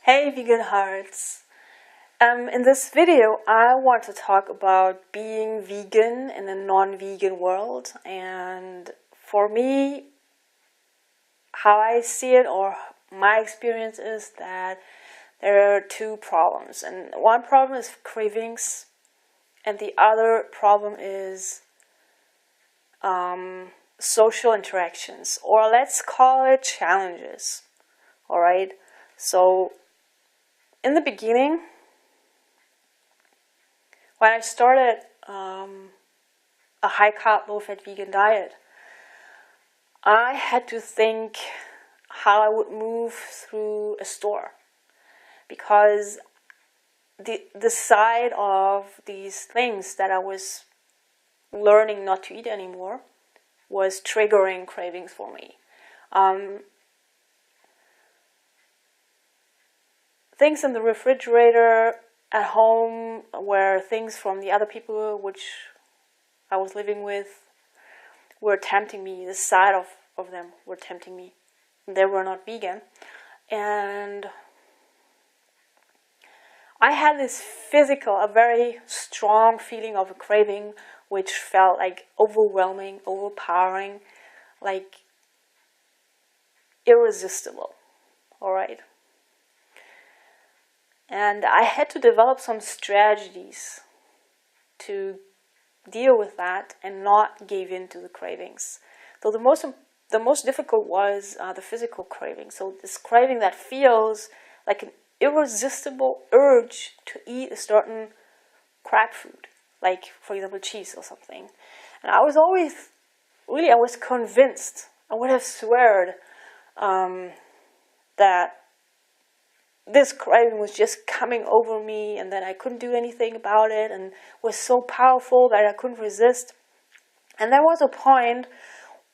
Hey vegan hearts! In this video I want to talk about being vegan in a non-vegan world, and for me how I see it, or my experience, is that there are two problems, and one problem is cravings and the other problem is social interactions, or let's call it challenges. Alright, so in the beginning, when I started a high-carb, low-fat vegan diet, I had to think how I would move through a store, because the side of these things that I was learning not to eat anymore was triggering cravings for me. Things in the refrigerator at home were things from the other people which I was living with were tempting me. The side of them were tempting me. They were not vegan. And I had this a very strong feeling of a craving, which felt like overwhelming, overpowering, like irresistible. Alright? And I had to develop some strategies to deal with that and not give in to the cravings. So the most difficult was the physical craving. So this craving that feels like an irresistible urge to eat a certain crab food, like for example cheese or something. And I was always, I was convinced, I would have sworn that this craving was just coming over me and that I couldn't do anything about it, and was so powerful that I couldn't resist. And there was a point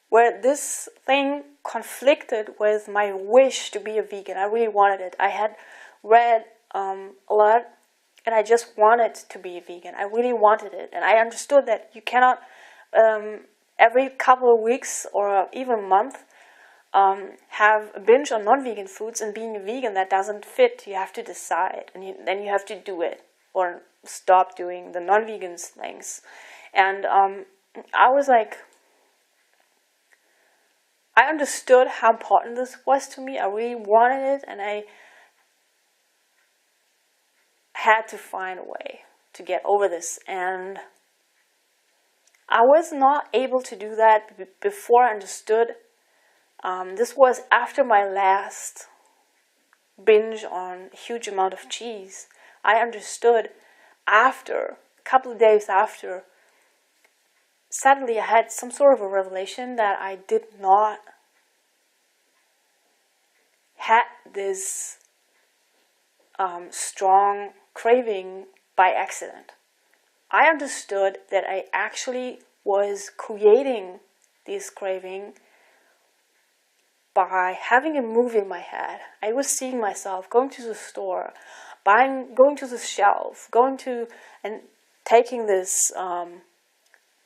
where this thing conflicted with my wish to be a vegan. I really wanted it. I had read a lot and I just wanted to be a vegan. I really wanted it, and I understood that you cannot every couple of weeks or even month have a binge on non-vegan foods, and being a vegan, that doesn't fit. You have to decide, and then you have to do it or stop doing the non-vegan things. And I was like, I understood how important this was to me. I really wanted it, and I had to find a way to get over this. And I was not able to do that before I understood. This was after my last binge on a huge amount of cheese. I understood after, a couple of days after, suddenly I had some sort of a revelation that I did not have this strong craving by accident. I understood that I actually was creating this craving by having a movie in my head. I was seeing myself going to the store, going to the shelf, going to and taking this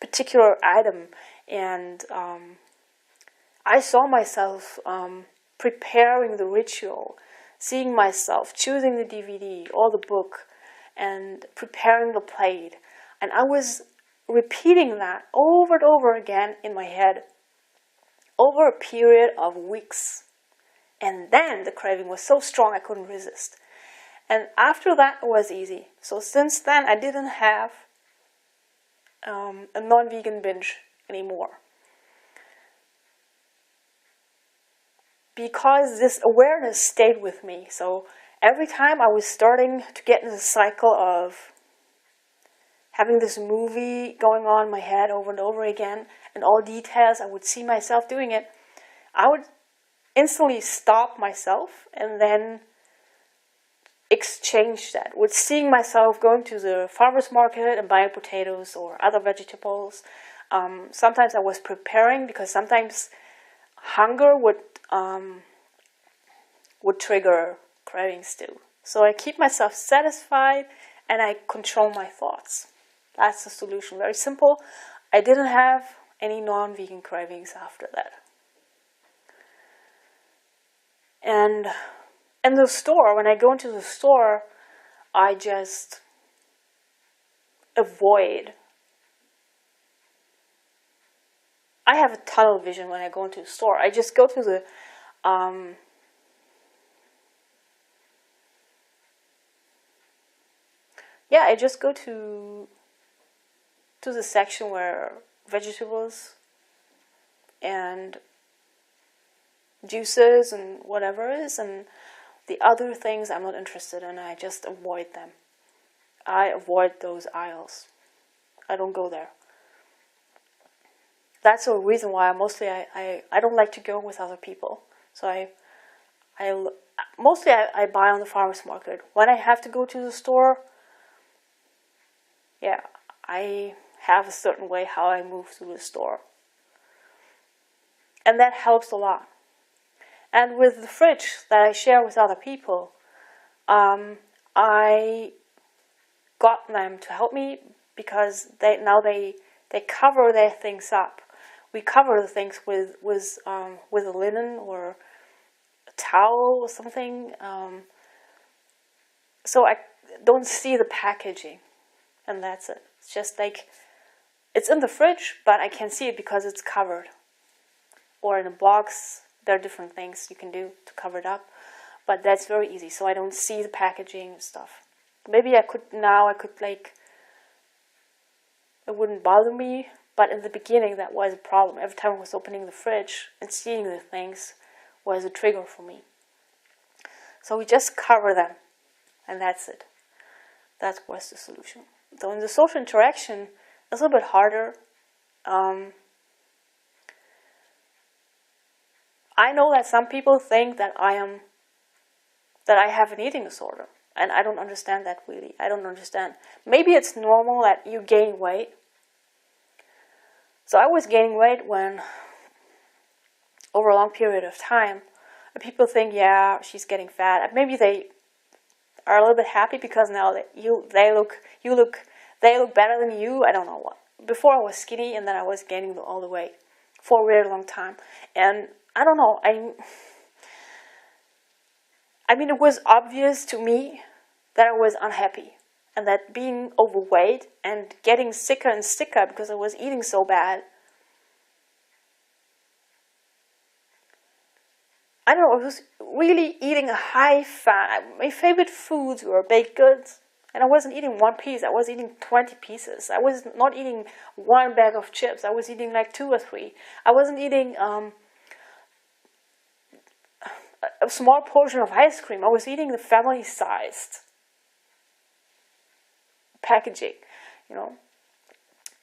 particular item, and I saw myself preparing the ritual, seeing myself choosing the DVD or the book and preparing the plate, and I was repeating that over and over again in my head over a period of weeks. And then the craving was so strong I couldn't resist. And after that it was easy. So since then I didn't have a non-vegan binge anymore, because this awareness stayed with me. So every time I was starting to get in the cycle of having this movie going on in my head over and over again, and all details, I would see myself doing it, I would instantly stop myself and then exchange that with seeing myself going to the farmer's market and buying potatoes or other vegetables. Sometimes I was preparing, because sometimes hunger would trigger cravings too. So I keep myself satisfied and I control my thoughts. That's the solution. Very simple. I didn't have any non-vegan cravings after that. And in the store, when I go into the store, I just avoid. I have a tunnel vision when I go into the store. I just go to the I just go to the section where vegetables and juices and whatever is, and the other things I'm not interested in. I just avoid them. I avoid those aisles. I don't go there. That's the reason why I don't like to go with other people. So I buy on the farmer's market. When I have to go to the store, I have a certain way how I move through the store. And that helps a lot. And with the fridge that I share with other people, I got them to help me because they cover their things up. We cover the things with a linen or a towel or something, so I don't see the packaging, and that's it. It's just like it's in the fridge, but I can see it because it's covered, or in a box. There are different things you can do to cover it up, but that's very easy. So I don't see the packaging and stuff. Maybe I could like, it wouldn't bother me, but in the beginning that was a problem. Every time I was opening the fridge and seeing the things was a trigger for me. So we just cover them, and that's it. That was the solution. So in the social interaction, it's a little bit harder. I know that some people think that I have an eating disorder, and I don't understand that really. I don't understand. Maybe it's normal that you gain weight. So I was gaining weight when, over a long period of time, people think, yeah, she's getting fat. Maybe they are a little bit happy because now they look better than you. I don't know what. Before I was skinny, and then I was gaining all the weight for a very long time, and I don't know. I mean, it was obvious to me that I was unhappy, and that being overweight and getting sicker and sicker because I was eating so bad. I don't know, I was really eating a high fat. My favorite foods were baked goods, and I wasn't eating one piece. I was eating 20 pieces. I was not eating one bag of chips. I was eating like 2 or 3. I wasn't eating a small portion of ice cream. I was eating the family-sized packaging,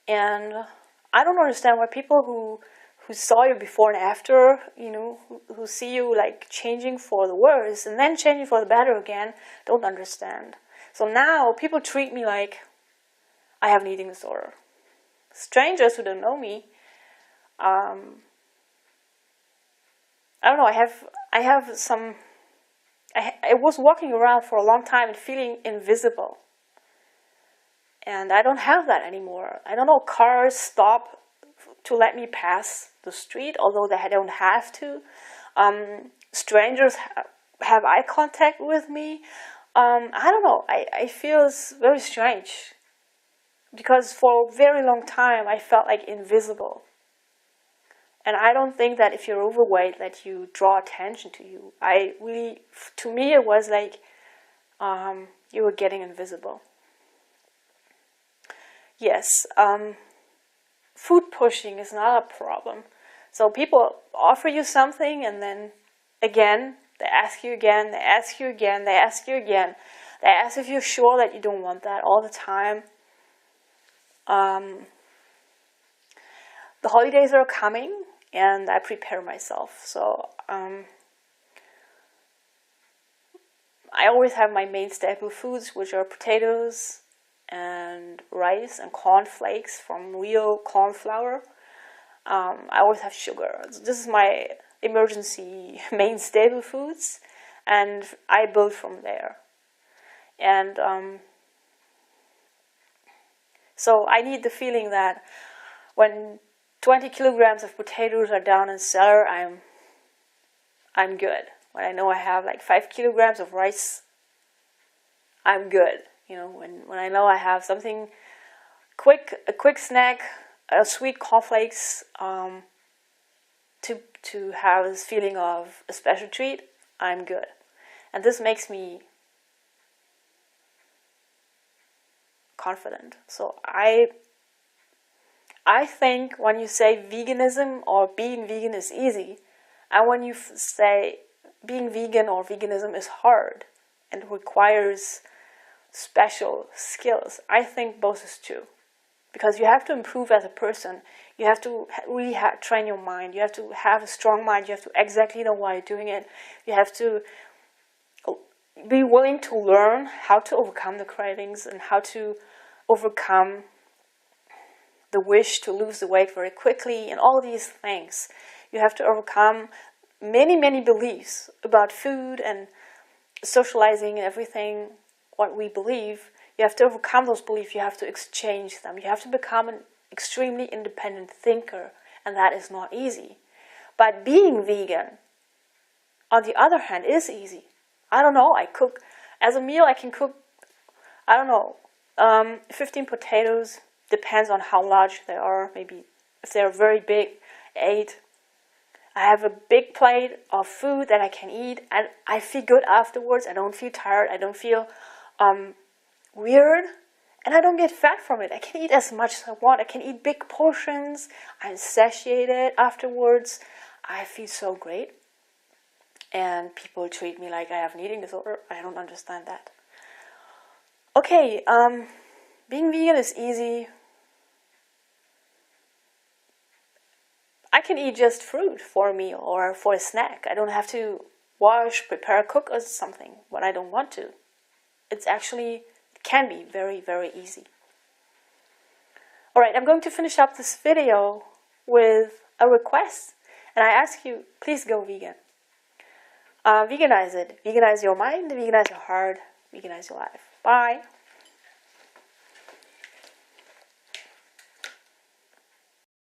And I don't understand why people who saw you before and after, who see you like changing for the worse and then changing for the better again, don't understand. So now people treat me like I have an eating disorder. Strangers who don't know me, I don't know, I was walking around for a long time and feeling invisible. And I don't have that anymore. I don't know, cars stop to let me pass the street, although they don't have to. Strangers have eye contact with me. I don't know, I feel it's very strange. Because for a very long time I felt like invisible. And I don't think that if you're overweight that you draw attention to you. To me it was like you were getting invisible. Yes, food pushing is not a problem. So people offer you something and then again, they ask you again, they ask you again, they ask you again. They ask if you're sure that you don't want that all the time. The holidays are coming and I prepare myself. So I always have my main staple foods, which are potatoes and rice and corn flakes from real corn flour. I always have sugar. This is my emergency main staple foods, and I build from there. And so I need the feeling that when 20 kilograms of potatoes are down in cellar, I'm good. when I know I have like 5 kilograms of rice, I'm good. You know, when I know I have something quick, a quick snack, a sweet cornflakes, to have this feeling of a special treat, I'm good. And this makes me confident. So I think when you say veganism or being vegan is easy, and when you say being vegan or veganism is hard and requires special skills, I think both is true. Because you have to improve as a person. You have to really train your mind. You have to have a strong mind. You have to exactly know why you're doing it. You have to be willing to learn how to overcome the cravings and how to overcome the wish to lose the weight very quickly and all these things. You have to overcome many, many beliefs about food and socializing and everything, what we believe. You have to overcome those beliefs. You have to exchange them. You have to become an extremely independent thinker, and that is not easy. But being vegan, on the other hand, is easy. I don't know, I cook, as a meal I can cook, I don't know, 15 potatoes, depends on how large they are, maybe if they're very big, 8. I have a big plate of food that I can eat, and I feel good afterwards. I don't feel tired, I don't feel weird, and I don't get fat from it. I can eat as much as I want. I can eat big portions. I'm satiated afterwards. I feel so great. And people treat me like I have an eating disorder. I don't understand that. Okay, being vegan is easy. I can eat just fruit for a meal or for a snack. I don't have to wash, prepare, cook or something when I don't want to. It's actually can be very, very easy. Alright, I'm going to finish up this video with a request. And I ask you, please go vegan. Veganize it. Veganize your mind, veganize your heart, veganize your life. Bye.